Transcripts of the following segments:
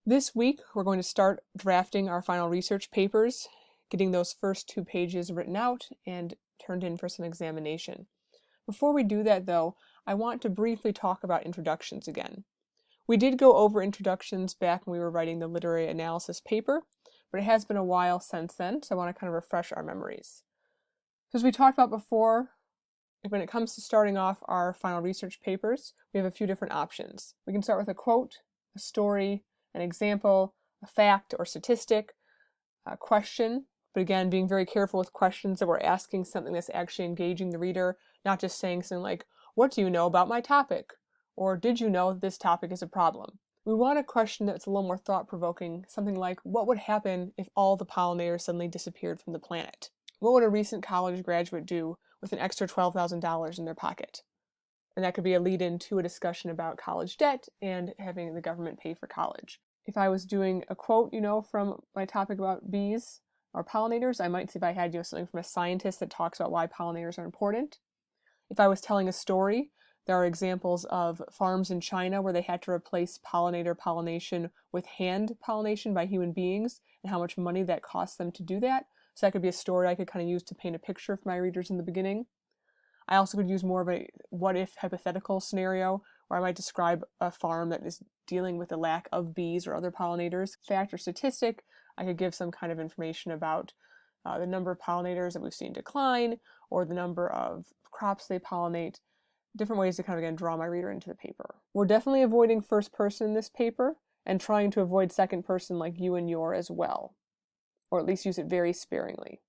This week, we're going to start drafting our final research papers, getting those first 2 pages written out and turned in for some examination. Before we do that, though, I want to briefly talk about introductions again. We did go over introductions back when we were writing the literary analysis paper, but it has been a while since then, so I want to kind of refresh our memories. So as we talked about before, when it comes to starting off our final research papers, we have a few different options. We can start with a quote, a story, an example, a fact or statistic, a question, but again, being very careful with questions that we're asking something that's actually engaging the reader, not just saying something like, "What do you know about my topic?" or "Did you know this topic is a problem?" We want a question that's a little more thought-provoking, something like, what would happen if all the pollinators suddenly disappeared from the planet? What would a recent college graduate do with an extra $12,000 in their pocket? And that could be a lead-in to a discussion about college debt and having the government pay for college. If I was doing a quote, from my topic about bees or pollinators, I might see if I had, something from a scientist that talks about why pollinators are important. If I was telling a story, there are examples of farms in China where they had to replace pollinator pollination with hand pollination by human beings and how much money that costs them to do that. So that could be a story I could kind of use to paint a picture for my readers in the beginning. I also could use more of a what-if hypothetical scenario where I might describe a farm that is dealing with the lack of bees or other pollinators. Fact or statistic, I could give some kind of information about the number of pollinators that we've seen decline or the number of crops they pollinate. Different ways to kind of, again, draw my reader into the paper. We're definitely avoiding first person in this paper and trying to avoid second person like you and your as well, or at least use it very sparingly.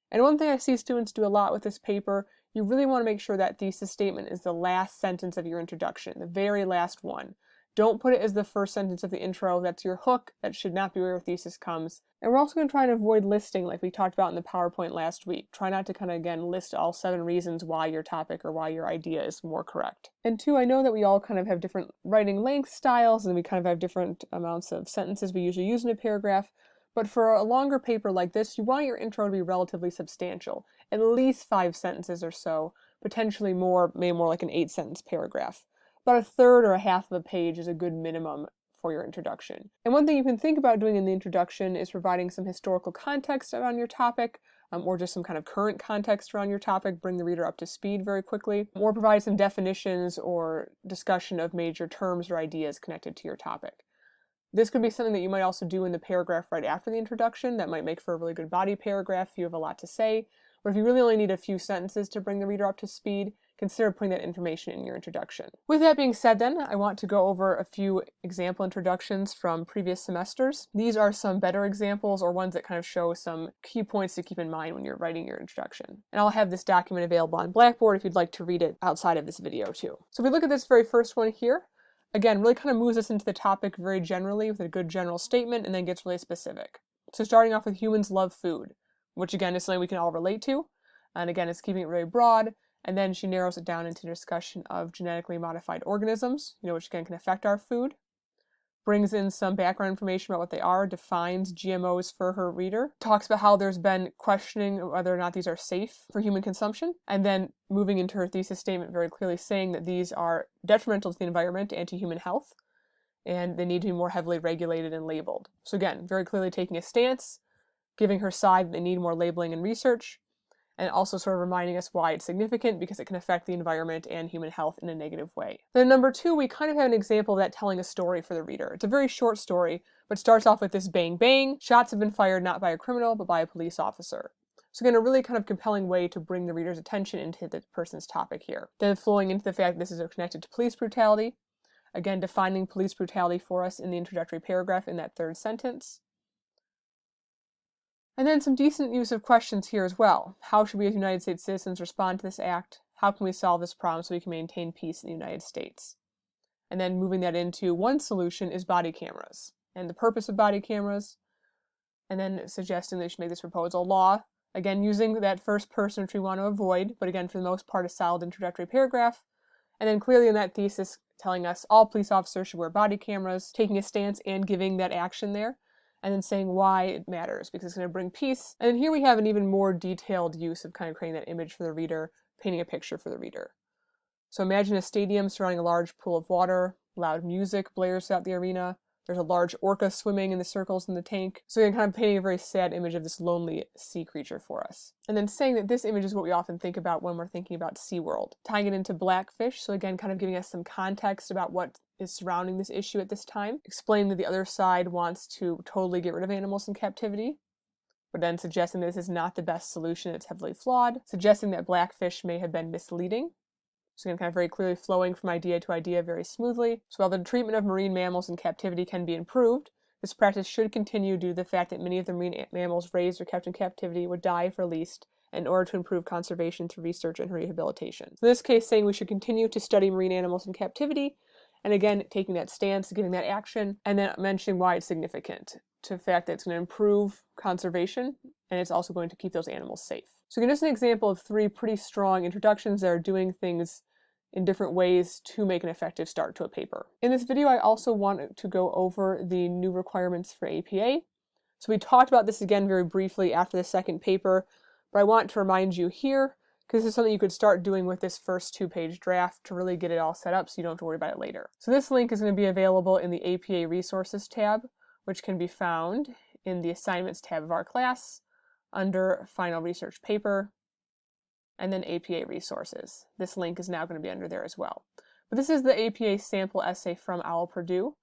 And one thing I see students do a lot with this paper, you really want to make sure that thesis statement is the last sentence of your introduction, the very last one. Don't put it as the first sentence of the intro. That's your hook. That should not be where your thesis comes. And we're also going to try and avoid listing like we talked about in the PowerPoint last week. Try not to kind of, again, list all 7 reasons why your topic or why your idea is more correct. And 2, I know that we all kind of have different writing length styles and we kind of have different amounts of sentences we usually use in a paragraph. But for a longer paper like this, you want your intro to be relatively substantial, at least 5 sentences or so, potentially more, maybe more like an 8-sentence paragraph. About a third or a half of a page is a good minimum for your introduction. And one thing you can think about doing in the introduction is providing some historical context around your topic, or just some kind of current context around your topic, bring the reader up to speed very quickly, or provide some definitions or discussion of major terms or ideas connected to your topic. This could be something that you might also do in the paragraph right after the introduction. That might make for a really good body paragraph if you have a lot to say. But if you really only need a few sentences to bring the reader up to speed, consider putting that information in your introduction. With that being said then, I want to go over a few example introductions from previous semesters. These are some better examples or ones that kind of show some key points to keep in mind when you're writing your introduction. And I'll have this document available on Blackboard if you'd like to read it outside of this video too. So if we look at this very first one here, again, really kind of moves us into the topic very generally with a good general statement and then gets really specific. So starting off with humans love food, which again is something we can all relate to. And again, it's keeping it really broad. And then she narrows it down into discussion of genetically modified organisms, which again can affect our food. Brings in some background information about what they are, defines GMOs for her reader, talks about how there's been questioning whether or not these are safe for human consumption, and then moving into her thesis statement very clearly saying that these are detrimental to the environment and to human health, and they need to be more heavily regulated and labeled. So again, very clearly taking a stance, giving her side that they need more labeling and research, and also sort of reminding us why it's significant because it can affect the environment and human health in a negative way. Then number 2, we kind of have an example of that telling a story for the reader. It's a very short story, but starts off with this bang bang. Shots have been fired not by a criminal, but by a police officer. So again, a really kind of compelling way to bring the reader's attention into the person's topic here. Then flowing into the fact that this is connected to police brutality. Again, defining police brutality for us in the introductory paragraph in that 3rd sentence. And then some decent use of questions here as well. How should we as United States citizens respond to this act? How can we solve this problem so we can maintain peace in the United States? And then moving that into one solution is body cameras and the purpose of body cameras. And then suggesting they should make this proposal law. Again, using that first person which we want to avoid, but again, for the most part, a solid introductory paragraph. And then clearly in that thesis telling us all police officers should wear body cameras, taking a stance and giving that action there. And then saying why it matters, because it's going to bring peace. And here we have an even more detailed use of kind of creating that image for the reader, painting a picture for the reader. So imagine a stadium surrounding a large pool of water, loud music blares throughout the arena, There's a large orca swimming in the circles in the tank. So again, kind of painting a very sad image of this lonely sea creature for us. And then saying that this image is what we often think about when we're thinking about SeaWorld. Tying it into Blackfish, so again, kind of giving us some context about what is surrounding this issue at this time. Explaining that the other side wants to totally get rid of animals in captivity, but then suggesting that this is not the best solution, it's heavily flawed. Suggesting that Blackfish may have been misleading. So again, kind of very clearly flowing from idea to idea very smoothly. So while the treatment of marine mammals in captivity can be improved, this practice should continue due to the fact that many of the marine mammals raised or kept in captivity would die if released in order to improve conservation through research and rehabilitation. So in this case, saying we should continue to study marine animals in captivity, and again, taking that stance, giving that action, and then mentioning why it's significant to the fact that it's going to improve conservation, and it's also going to keep those animals safe. So again, just an example of 3 pretty strong introductions that are doing things in different ways to make an effective start to a paper. In this video, I also want to go over the new requirements for APA. So we talked about this again very briefly after the second paper, but I want to remind you here, because this is something you could start doing with this first 2-page draft to really get it all set up so you don't have to worry about it later. So this link is going to be available in the APA Resources tab, which can be found in the Assignments tab of our class under Final Research Paper, and then APA Resources. This link is now going to be under there as well. But this is the APA sample essay from OWL Purdue,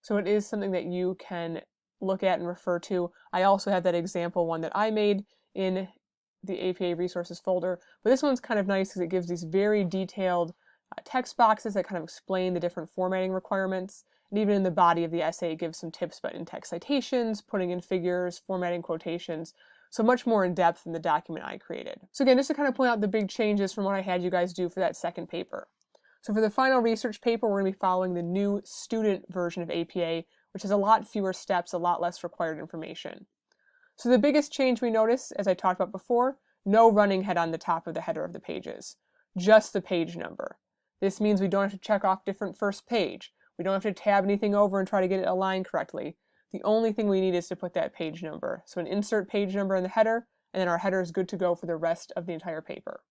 so it is something that you can look at and refer to. I also have that example one that I made in the APA Resources folder, but this one's kind of nice because it gives these very detailed text boxes that kind of explain the different formatting requirements, and even in the body of the essay it gives some tips about in-text citations, putting in figures, formatting quotations, so much more in depth than the document I created. So again, just to kind of point out the big changes from what I had you guys do for that second paper. So for the final research paper, we're going to be following the new student version of APA, which has a lot fewer steps, a lot less required information. So the biggest change we notice, as I talked about before, no running head on the top of the header of the pages, just the page number. This means we don't have to check off different first page. We don't have to tab anything over and try to get it aligned correctly. The only thing we need is to put that page number. So an insert page number in the header, and then our header is good to go for the rest of the entire paper.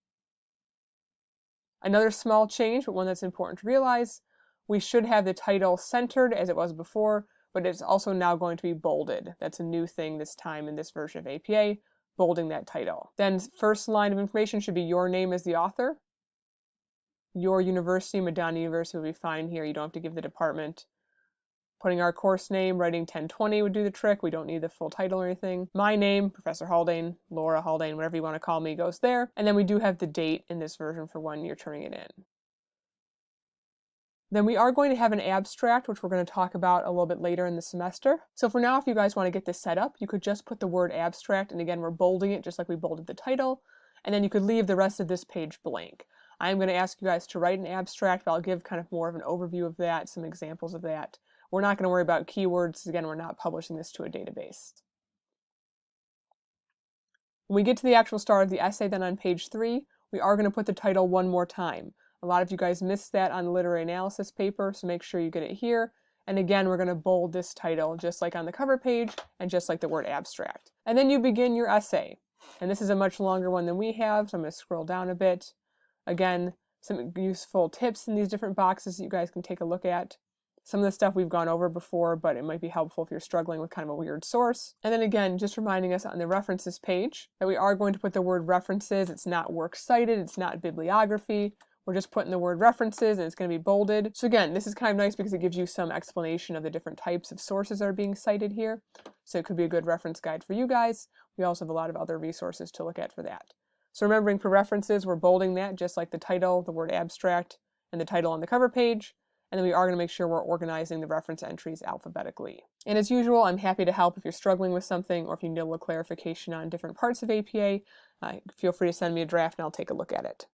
Another small change, but one that's important to realize, we should have the title centered as it was before, but it's also now going to be bolded. That's a new thing this time in this version of APA, bolding that title. Then first line of information should be your name as the author. Your university, Madonna University, will be fine here. You don't have to give the department. Putting our course name, writing 1020 would do the trick. We don't need the full title or anything. My name, Professor Haldane, Laura Haldane, whatever you want to call me, goes there. And then we do have the date in this version for when you're turning it in. Then we are going to have an abstract, which we're going to talk about a little bit later in the semester. So for now, if you guys want to get this set up, you could just put the word abstract, and again, we're bolding it just like we bolded the title, and then you could leave the rest of this page blank. I'm going to ask you guys to write an abstract, but I'll give kind of more of an overview of that, some examples of that. We're not going to worry about keywords. Again, we're not publishing this to a database. When we get to the actual start of the essay, then on page 3, we are going to put the title one more time. A lot of you guys missed that on the literary analysis paper, so make sure you get it here. And again, we're going to bold this title just like on the cover page and just like the word abstract. And then you begin your essay. And this is a much longer one than we have, so I'm going to scroll down a bit. Again, some useful tips in these different boxes that you guys can take a look at. Some of the stuff we've gone over before, but it might be helpful if you're struggling with kind of a weird source. And then again, just reminding us on the references page that we are going to put the word references. It's not works cited, it's not bibliography. We're just putting the word references, and it's going to be bolded. So again, this is kind of nice because it gives you some explanation of the different types of sources that are being cited here. So it could be a good reference guide for you guys. We also have a lot of other resources to look at for that. So remembering for references, we're bolding that just like the title, the word abstract, and the title on the cover page. And then we are going to make sure we're organizing the reference entries alphabetically. And as usual, I'm happy to help if you're struggling with something or if you need a little clarification on different parts of APA. Feel free to send me a draft and I'll take a look at it.